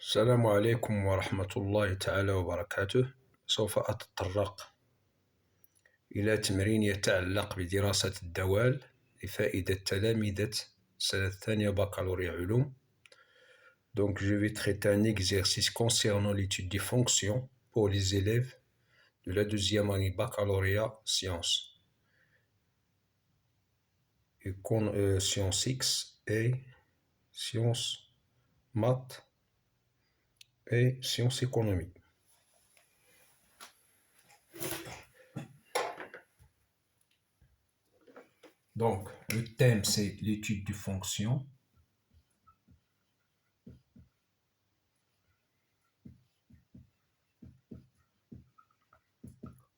السلام عليكم ورحمة الله تعالى وبركاته. سوف أتطرق إلى تمرين يتعلق بدراسة الدوال لفائدة تلامذة السنة الثانية بكالوريا علوم. Donc je vais traiter un exercice concernant l'étude des fonctions pour les élèves de la deuxième année baccalauréat sciences. Sciences X et sciences maths et sciences économie. Donc, le thème, c'est l'étude des fonctions.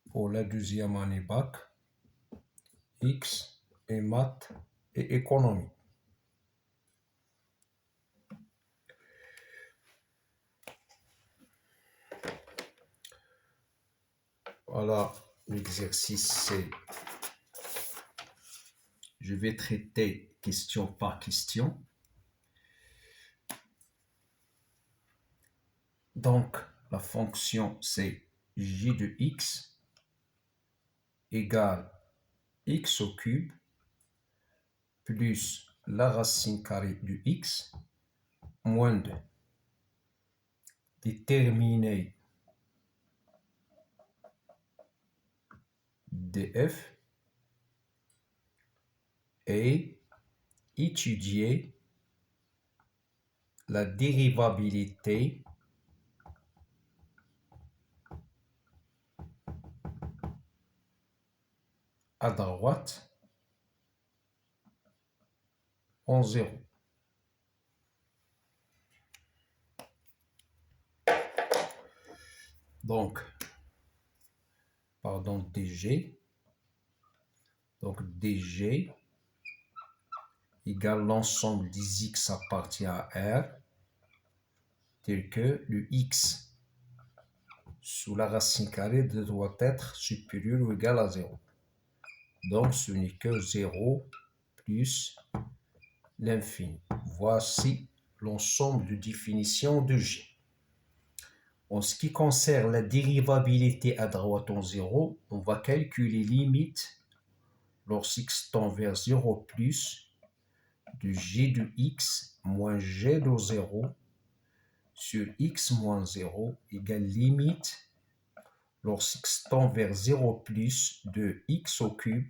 Pour la deuxième année bac, X et maths et économie. Voilà, l'exercice, c'est... Je vais traiter question par question. Donc, la fonction, c'est j de x égale x au cube plus la racine carrée de x moins 2. Déterminer df et étudier la dérivabilité à droite en 0. Donc, pardon, dg. Donc, dg égale l'ensemble des x appartient à R, tel que le x sous la racine carrée doit être supérieur ou égal à 0. Donc, ce n'est que 0 plus l'infini. Voici l'ensemble de définition de G. En ce qui concerne la dérivabilité à droite en 0, on va calculer limite lorsqu'x tend vers 0 plus de g de x moins g de 0 sur x moins 0 égale limite lorsqu'x tend vers 0 plus de x au cube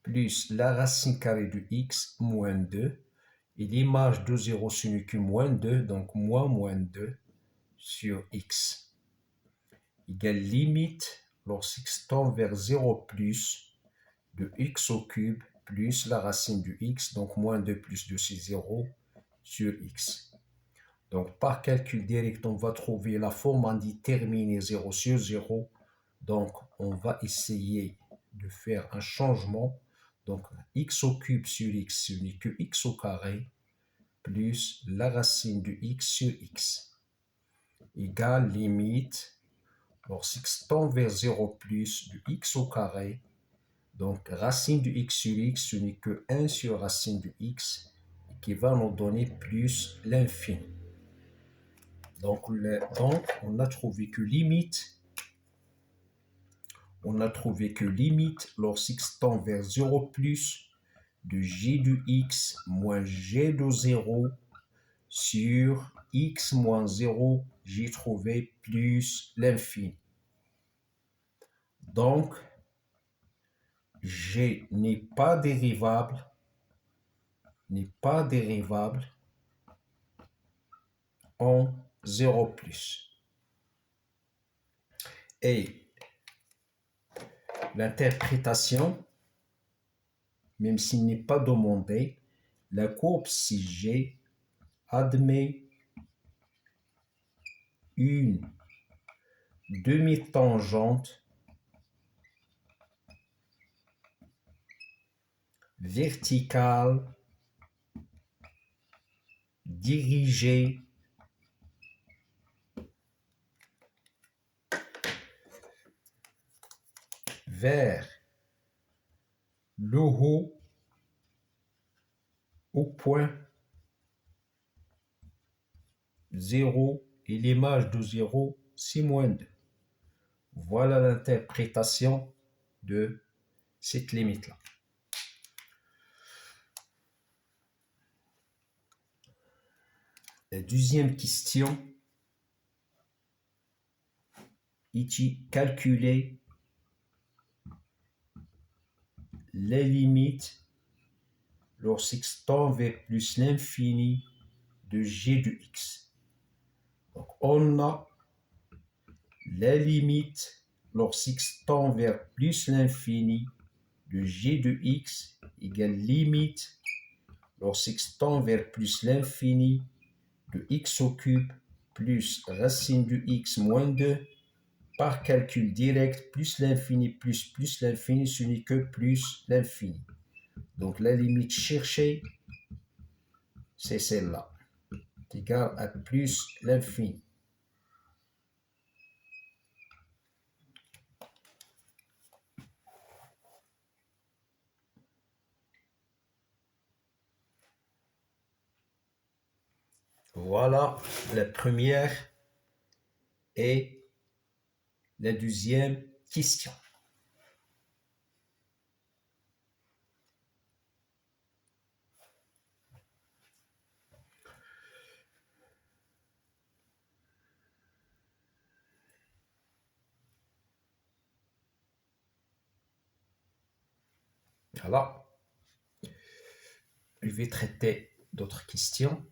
plus la racine carrée de x moins 2. Et l'image de 0 ce n'est que moins 2, donc moins 2 sur x égale limite lorsqu'x tend vers 0 plus de x au cube plus la racine de x, donc moins 2 plus 2 c'est 0 sur x. Donc par calcul direct, on va trouver la forme en déterminer 0 sur 0. Donc on va essayer de faire un changement. Donc x au cube sur x, ce n'est que x au carré plus la racine de x sur x égale limite lorsqu'x tend vers 0 plus de x au carré. Donc, racine de x sur x, ce n'est que 1 sur racine de x qui va nous donner plus l'infini. Donc, on a trouvé que limite, lorsqu'x tend vers 0 plus de g de x moins g de 0 sur x moins 0, j'ai trouvé plus l'infini. Donc, G n'est pas dérivable en 0 plus. Et l'interprétation, même s'il n'est pas demandé, la courbe CG admet une demi-tangente verticale dirigée vers le haut au point 0 et l'image de 0, c'est moins 2. Voilà l'interprétation de cette limite-là. La deuxième question, calculer les limites lorsqu'x tend vers plus l'infini de g de x. Donc, on a les limites lorsqu'x tend vers plus l'infini de g de x égale limite lorsqu'x tend vers plus l'infini de x au cube plus racine de x moins 2 par calcul direct plus l'infini, ce n'est que plus l'infini. Donc la limite cherchée, c'est celle-là, égale à plus l'infini. Voilà la première et la deuxième question. Alors, je vais traiter d'autres questions.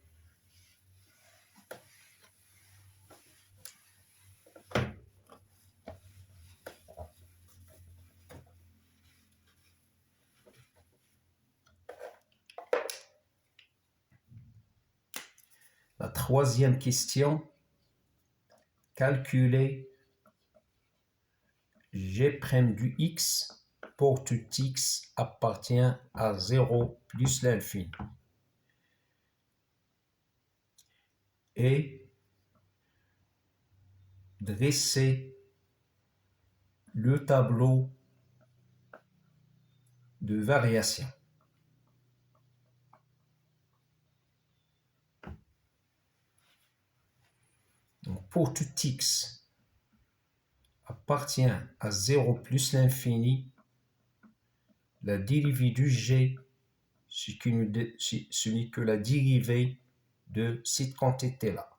La troisième question, calculer g' du x pour tout x appartient à 0 plus l'infini. Et dresser le tableau de variation. Donc pour tout x appartient à 0 plus l'infini, la dérivée du g, ce n'est que la dérivée de cette quantité-là.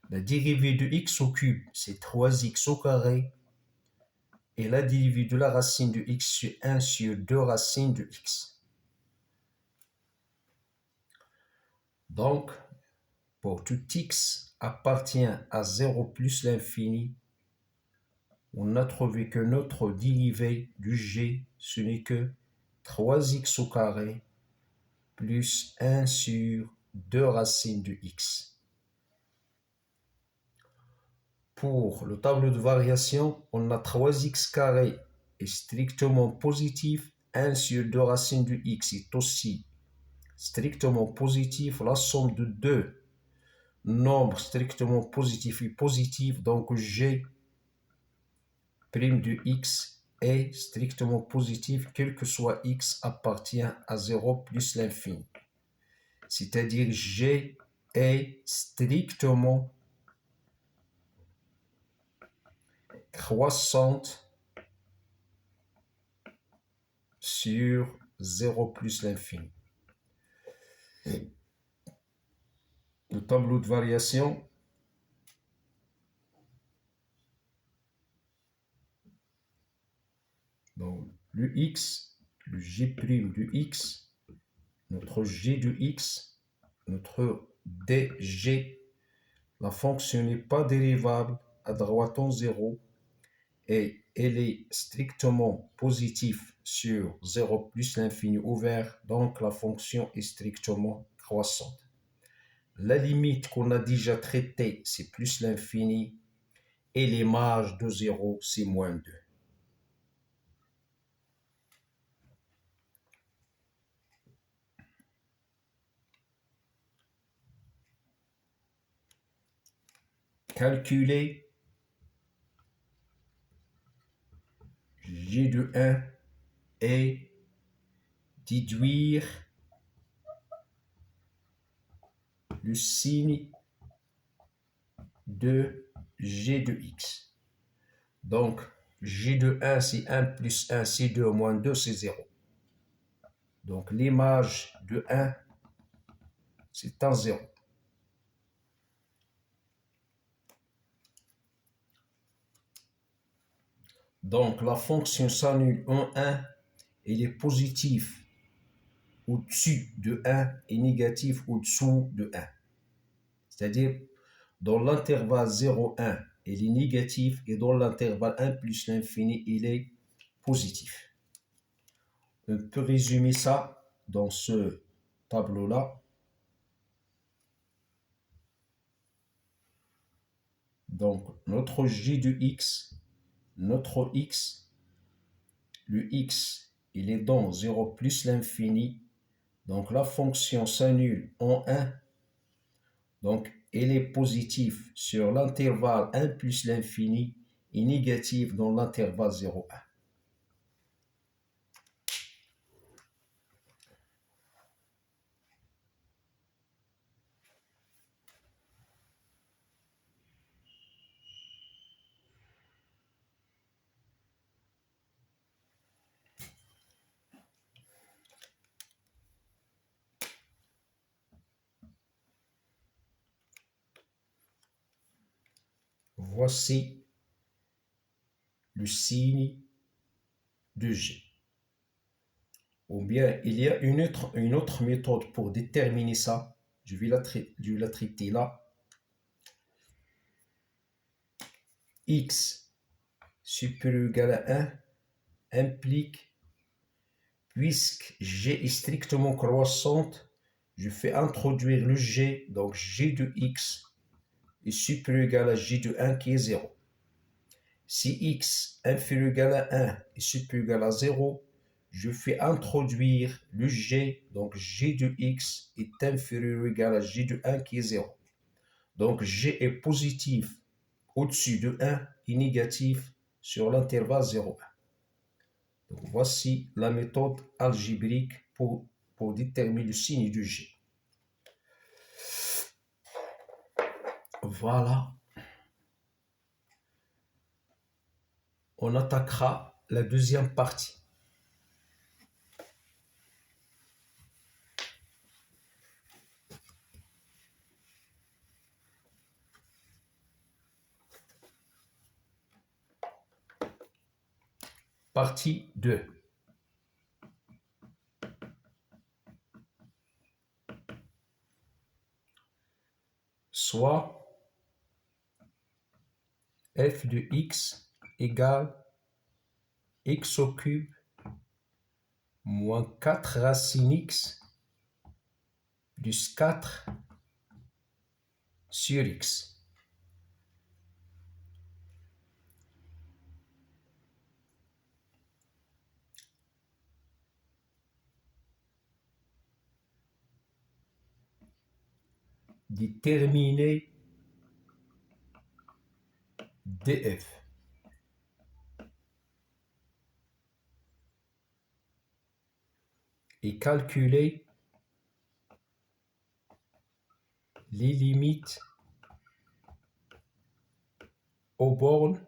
La dérivée de x au cube, c'est 3x au carré. Et la dérivée de la racine de x sur 1 sur 2 racines de x. Donc, pour tout x appartient à 0 plus l'infini, on a trouvé que notre dérivée du g, ce n'est que 3x au carré plus 1 sur 2 racines de x. Pour le tableau de variation, on a 3x carré est strictement positif, 1 sur 2 racines de x est aussi strictement positif, la somme de deux nombres strictement positifs et positifs, donc g' de x est strictement positif, quel que soit x appartient à 0 plus l'infini. C'est-à-dire g est strictement croissante sur 0 plus l'infini. Le tableau de variation, donc le x, le g' de x, notre g de x, notre dg, la fonction n'est pas dérivable à droite en 0 et elle est strictement positive sur 0 plus l'infini ouvert, donc la fonction est strictement croissante. La limite qu'on a déjà traitée, c'est plus l'infini, et l'image de 0, c'est moins 2. Calculer g de 1 et déduire le signe de g de x. Donc, g de 1, c'est 1 plus 1, c'est 2 moins 2, c'est 0. Donc, l'image de 1, c'est un 0. Donc, la fonction s'annule en 1, elle est positive au-dessus de 1 et négative au-dessous de 1. C'est-à-dire, dans l'intervalle 0, 1, elle est négative et dans l'intervalle 1 plus l'infini, il est positif. On peut résumer ça dans ce tableau-là. Donc, notre g de x, notre x, le x, il est dans 0 plus l'infini. Donc, la fonction s'annule en 1. Donc, elle est positive sur l'intervalle 1 plus l'infini et négative dans l'intervalle 0, 1. Voici le signe de G. Ou bien, il y a une autre méthode pour déterminer ça. Je vais la traiter là. X supérieur ou égal à 1 implique, puisque G est strictement croissante, je fais introduire le G, donc G de X est supérieur ou égal à G de 1 qui est 0. Si X inférieur ou égal à 1 est supérieur ou égal à 0, je fais introduire le G, donc G de X est inférieur ou égal à G de 1 qui est 0. Donc G est positif au-dessus de 1 et négatif sur l'intervalle 0, 1. Donc voici la méthode algébrique pour déterminer le signe de G. Voilà. On attaquera la deuxième partie. Partie 2. Soit f de x égale x au cube moins 4 racine x plus 4 sur x. Déterminer df. Et calculer les limites aux bornes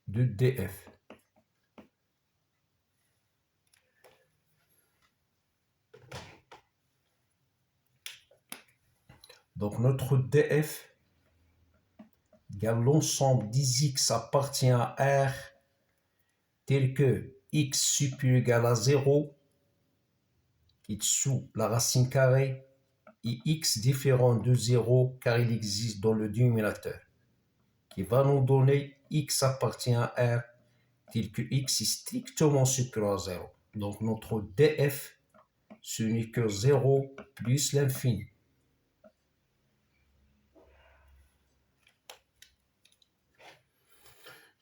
de df. Donc notre df égale l'ensemble des x appartient à R tel que x supérieur ou égal à 0 qui est sous la racine carrée et x différent de 0 car il existe dans le dénominateur, qui va nous donner x appartient à R tel que x est strictement supérieur à 0. Donc notre df, ce n'est que 0 plus l'infini.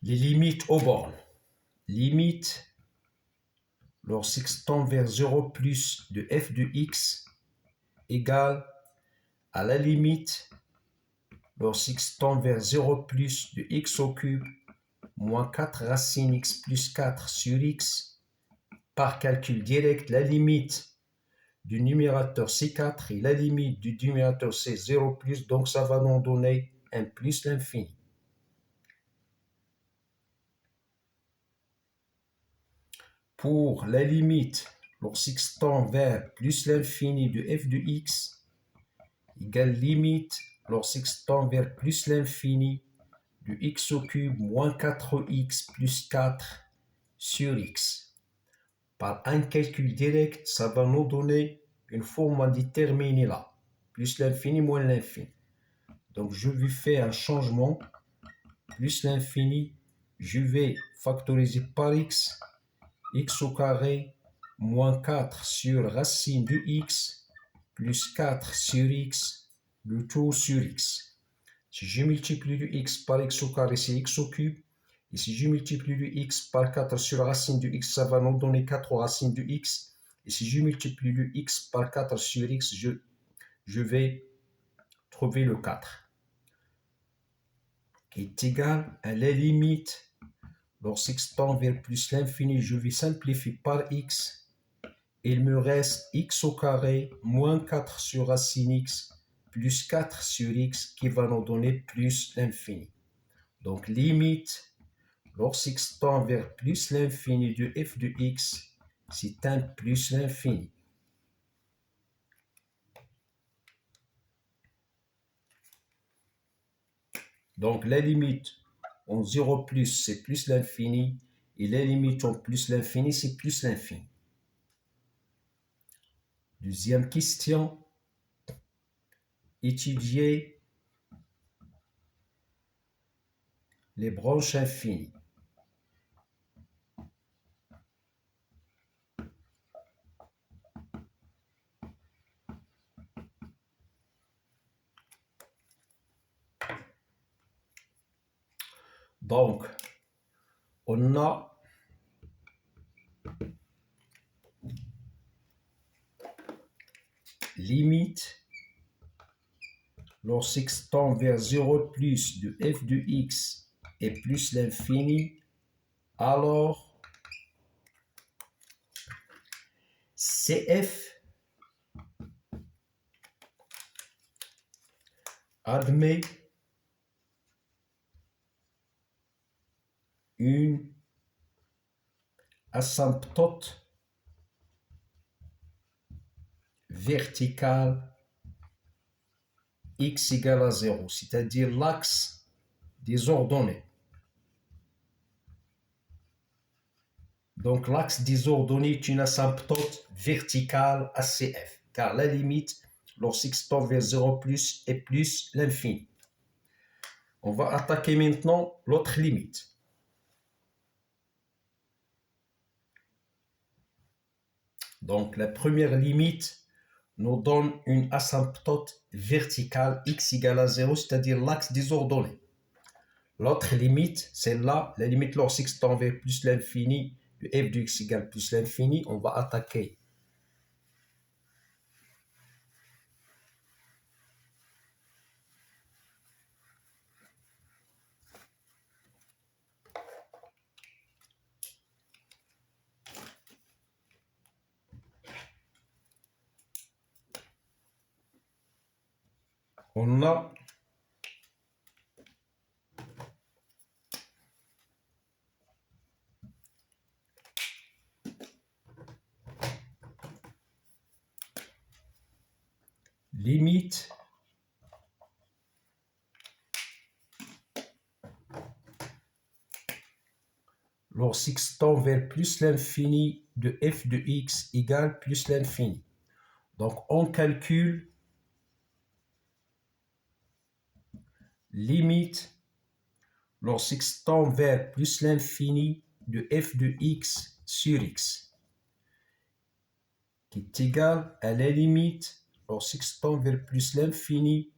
Les limites aux bornes. Limite lorsqu'x tend vers 0 plus de f de x égale à la limite lorsqu'x tend vers 0 plus de x au cube moins 4 racine x plus 4 sur x. Par calcul direct, la limite du numérateur c'est 4 et la limite du numérateur c'est 0 plus, donc ça va nous donner un plus l'infini. Pour la limite, lorsqu'il tend vers plus l'infini de f de x, égale limite lorsqu'il tend vers plus l'infini de x au cube moins 4x plus 4 sur x. Par un calcul direct, ça va nous donner une forme indéterminée là, plus l'infini moins l'infini. Donc je vais faire un changement, plus l'infini, je vais factoriser par x, x au carré moins 4 sur racine de x plus 4 sur x, le tout sur x. Si je multiplie le x par x au carré, c'est x au cube. Et si je multiplie le x par 4 sur racine de x, ça va nous donner 4 racines de x. Et si je multiplie le x par 4 sur x, je vais trouver le 4. Qui est égal à la limite. Lorsque x tend vers plus l'infini, je vais simplifier par x. Il me reste x au carré moins 4 sur racine x plus 4 sur x qui va nous donner plus l'infini. Donc limite, lorsque x tend vers plus l'infini de f de x, c'est un plus l'infini. Donc la limite en 0 plus, c'est plus l'infini, et la limite en plus l'infini, c'est plus l'infini. Deuxième question. Étudier les branches infinies. Donc, on a limite lorsque x tend vers 0 plus de f de x et plus l'infini, alors CF admet une asymptote verticale x égale à 0, c'est-à-dire l'axe des ordonnées. Donc l'axe des ordonnées est une asymptote verticale à CF, car la limite, lorsque x tend vers 0 plus est plus l'infini. On va attaquer maintenant l'autre limite. Donc la première limite nous donne une asymptote verticale x égale à 0, c'est-à-dire l'axe des ordonnées. L'autre limite, c'est là, la limite lorsque x tend vers plus l'infini, de f de x égale plus l'infini, on va attaquer on a limite lorsque x tend vers plus l'infini de f de x égale plus l'infini. Donc on calcule limite lorsque x tend vers plus l'infini de f de x sur x, qui est égal à la limite lorsque x tend vers plus l'infini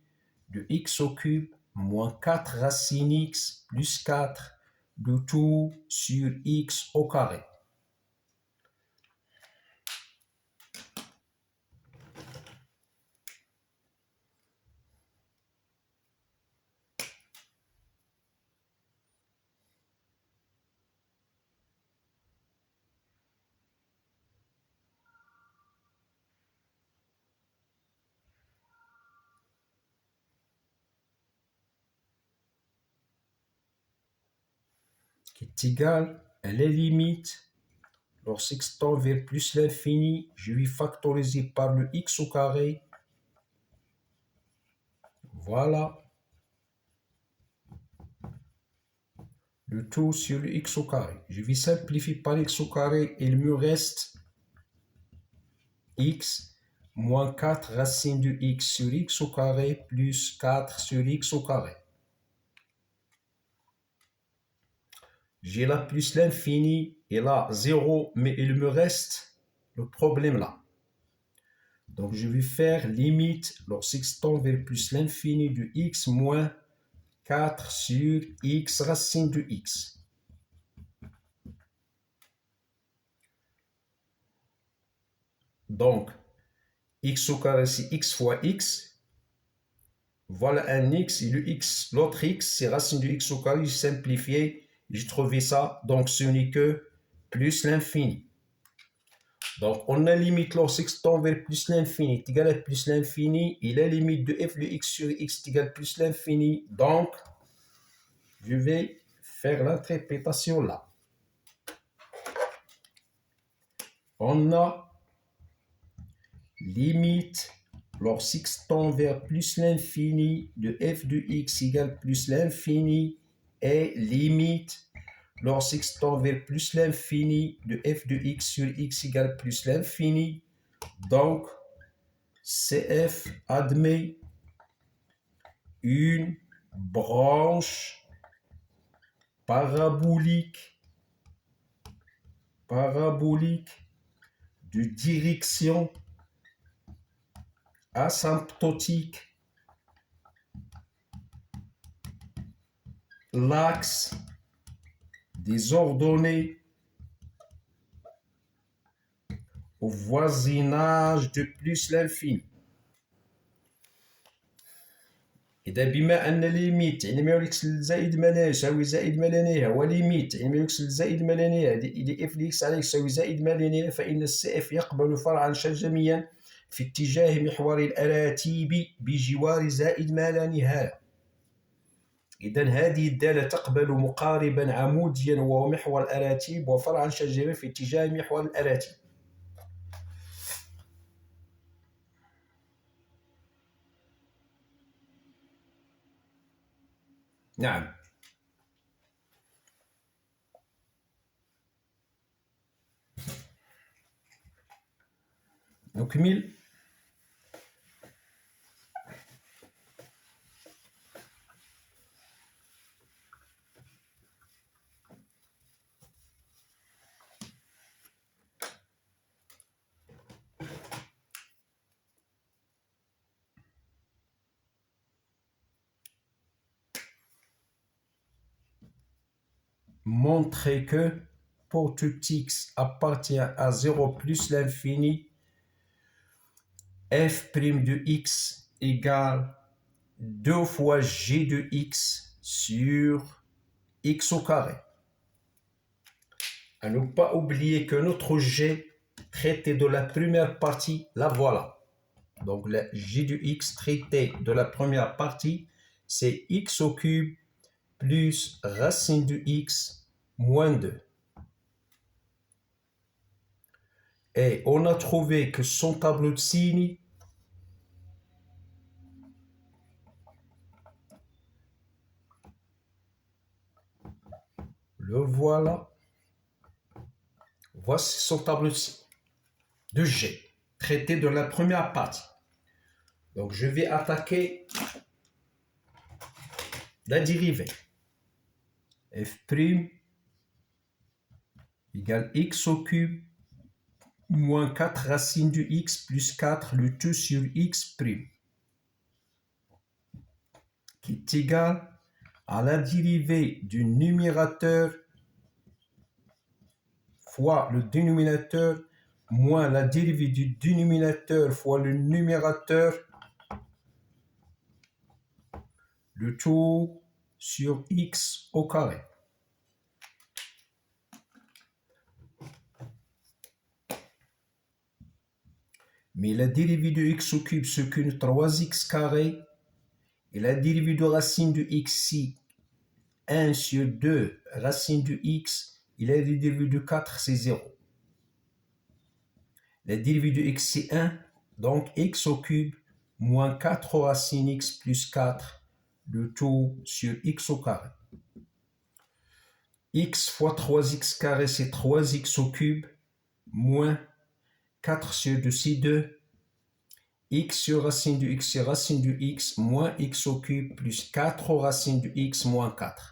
de x au cube moins 4 racine x plus 4 de tout sur x au carré. qui est égal à la limite lorsque tend vers plus l'infini, je vais factoriser par le x au carré. Voilà. Le tout sur le x au carré. Je vais simplifier par x au carré et il me reste x moins 4 racine de x sur x au carré plus 4 sur x au carré. J'ai là plus l'infini et là 0, mais il me reste le problème là. Donc je vais faire limite lorsque tend vers plus l'infini de x moins 4 sur x racine de x. Donc, x au carré, c'est x fois x. Voilà un x et le x, l'autre x, c'est racine de x au carré. J'ai simplifié, j'ai trouvé ça. Donc, ce n'est que plus l'infini. Donc, on a limite lorsque tend vers plus l'infini est égal à plus l'infini. Et la limite de f de x sur x est égal à plus l'infini. Donc, je vais faire l'interprétation là. On a limite lorsque tend vers plus l'infini de f de x égale plus l'infini et limite lorsque tend vers plus l'infini de f de x sur x égale plus l'infini. Donc, CF admet une branche parabolique de direction asymptotique. L'axe des ordonnées au voisinage de plus l'infini. إذا بما أن ليميت يعني ما يولكس الزائد ما لا يساوي زائد ما لا نهاية وليميت يعني ما يولكس الزائد ما لا نهاية إذا اف دي إكس على يساوي زائد ما لا نهاية فإن السي اف يقبل فرعا شجميا في اتجاه محور الأراتيب بجوار زائد ما لا نهاية. إذا هذه الدالة تقبل مقاربا عموديا وهو محور الأراتيب وفرعا شجريا في اتجاه محور الأراتيب. نعم. نكمل. Montrer que pour tout x appartient à 0 plus l'infini, f' de x égale 2 fois g de x sur x au carré. À ne pas oublier que notre g traité de la première partie, la voilà. Donc la g de x traité de la première partie, c'est x au cube plus racine de x moins 2. Et on a trouvé que son tableau de signes le voilà. Voici son tableau de signes de G, traité de la première partie. Donc je vais attaquer la dérivée. F' égale x au cube moins 4 racine de x plus 4 le tout sur x' qui est égal à la dérivée du numérateur fois le dénominateur moins la dérivée du dénominateur fois le numérateur, le tout sur x au carré. Mais la dérivée de x au cube, c'est qu'une 3x carré, et la dérivée de racine de x 1 sur 2 racine de x, il est le dérivé de 4, c'est 0. Le dérivé de x, c'est 1. Donc, x au cube moins 4 racine x plus 4, le tout sur x au carré. X fois 3x carré, c'est 3x au cube, moins 4 sur 2, c'est 2. X sur racine de x, c'est racine de x, moins x au cube, plus 4 racine de x, moins 4.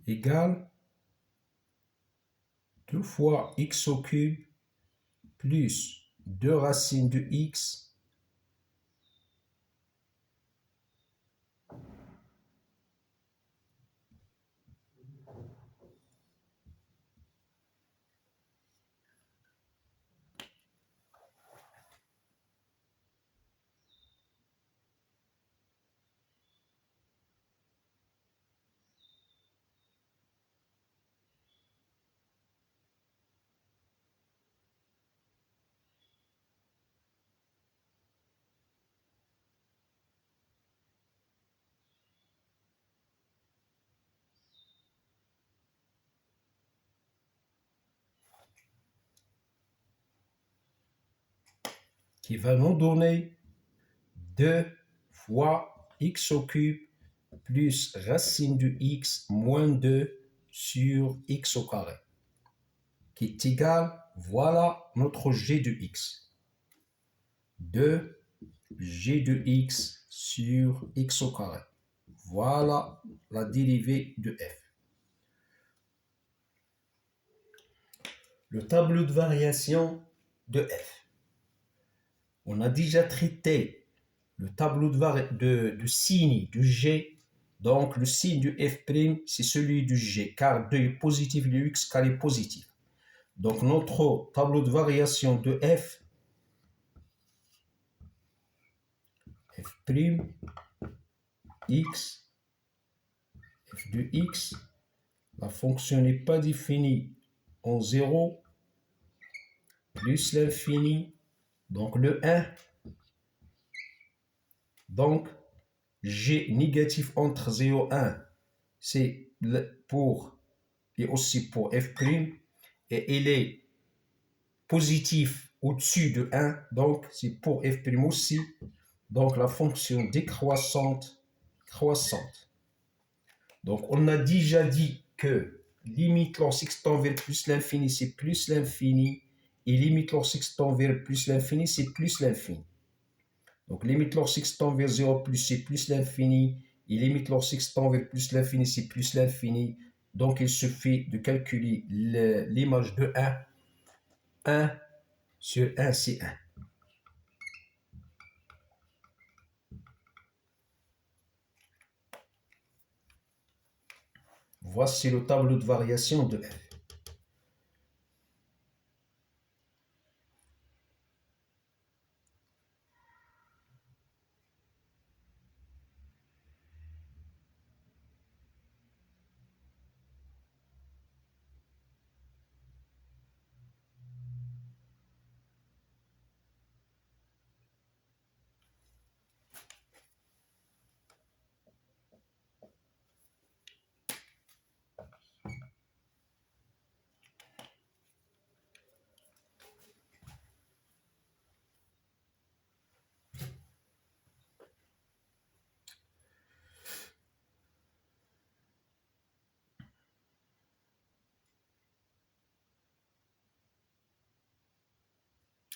Égale 2 fois x au cube plus 2 racines de x qui va nous donner 2 fois x au cube plus racine de x moins 2 sur x au carré, qui est égal, voilà notre g de x. 2 g de x sur x au carré. Voilà la dérivée de f. Le tableau de variation de f. On a déjà traité le tableau de signe de g. Donc, le signe de f', c'est celui du g, car 2 est positif, le x carré est positif. Donc, notre tableau de variation de f, f', x, f de x, la fonction n'est pas définie en 0, plus l'infini, donc le 1. Donc, g négatif entre 0 et 1, c'est pour, et aussi pour f', et il est positif au-dessus de 1, donc c'est pour f' aussi. Donc, la fonction décroissante, croissante. Donc, on a déjà dit que limite lorsque x tend vers plus l'infini, c'est plus l'infini. Et limite lorsque x tend vers plus l'infini, c'est plus l'infini. Donc, limite lorsque x tend vers 0 plus, c'est plus l'infini. Et limite lorsque x tend vers plus l'infini, c'est plus l'infini. Donc, il suffit de calculer l'image de 1. 1 sur 1, c'est 1. Voici le tableau de variation de f.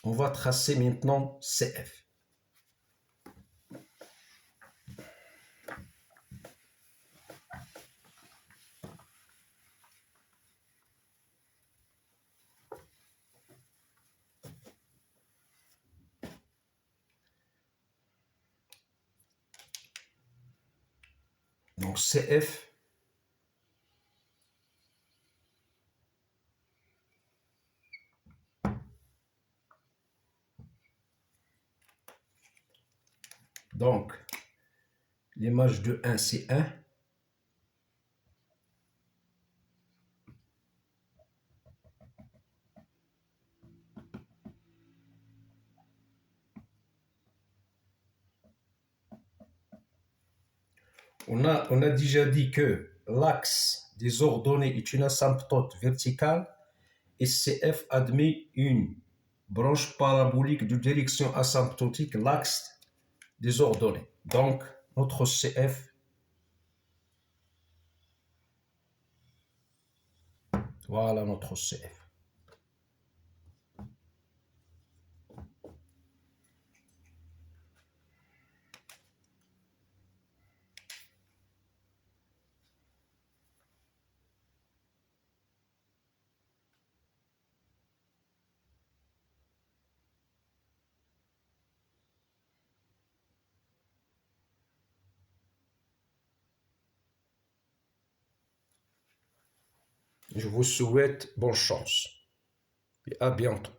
On va tracer maintenant CF. Donc CF donc l'image de 1 c'est 1. On a déjà dit que l'axe des ordonnées est une asymptote verticale et CF admet une branche parabolique de direction asymptotique, l'axe des ordonnées. Donc, notre CF, voilà notre CF. Je vous souhaite bonne chance et à bientôt.